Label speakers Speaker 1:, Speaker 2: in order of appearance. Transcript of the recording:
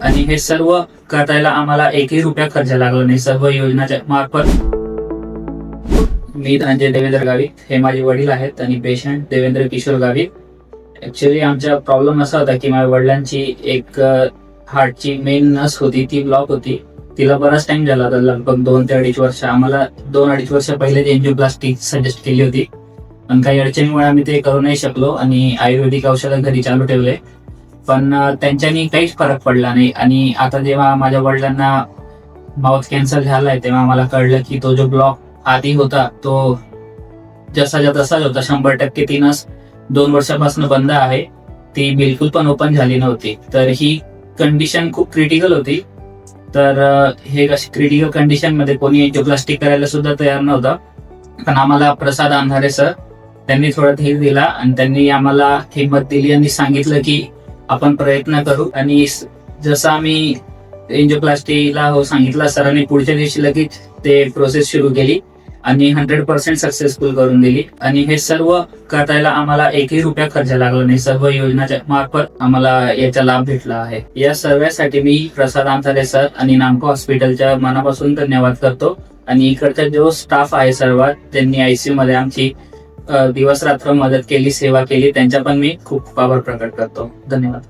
Speaker 1: आणि हे सर्व करायला आम्हाला एकही रुपया खर्च लागला नाही, सर्व योजनाच्या मार्फत. मी धनंजय देवेंद्र गावित, हे माझे वडील आहेत आणि पेशंट देवेंद्र किशोर गावित. ऍक्च्युली आमचा प्रॉब्लेम असा होता की माझ्या वडिलांची एक हार्टची मेन नस होती, ती ब्लॉक होती. तिला बराच टाइम झाला होता, लगभग 2 ते 2.5 वर्ष. आम्हाला 2-2.5 वर्ष पहिले एंजिओप्लास्टी सजेस्ट केली होती, पण काही अडचणीमुळे आम्ही ते करू नाही शकलो आणि आयुर्वेदिक औषधं घरी चालू ठेवले, पण त्यांच्यानी काहीच फरक पडला नाही. आणि आता जेव्हा माझ्या वडिलांना माउथ कॅन्सर झालाय, तेव्हा आम्हाला कळलं की तो जो ब्लॉक आधी होता तो जसाच्या तसाच होता. 100% ती नस 2 वर्षापासून बंद आहे, ती बिलकुल पण ओपन झाली नव्हती. तर ही कंडिशन खूप क्रिटिकल होती. तर हे अशी क्रिटिकल कंडिशन मध्ये कोणी एंजिओप्लास्टी करायला सुद्धा तयार नव्हता. पण आम्हाला प्रसाद अंधारे सर, त्यांनी थोडा धीर दिला आणि त्यांनी आम्हाला हिंमत दिली आणि सांगितलं की आपण प्रयत्न करू. आणि जसं आम्ही एंजिओप्लास्टीला हो सांगितलं सरांनी, पुढच्या दिवशी लगेच ते प्रोसेस सुरू केली आणि 100% सक्सेसफुल करून दिली. आणि हे सर्व करायला आम्हाला एकही रुपया खर्च लागला नाही, सर्व योजनाच्या मार्फत आम्हाला याचा लाभ भेटला आहे. या सर्वांसाठी मी प्रसाद अंधारे सर आणि नामको हॉस्पिटलच्या मनापासून धन्यवाद करतो. आणि इकडचा जो स्टाफ आहे सर्व, त्यांनी आयसीयू मध्ये आमची दिवस रात्र मदत केली, सेवा केली, त्यांच्या पण मी खूप आभार प्रकट करतो. धन्यवाद.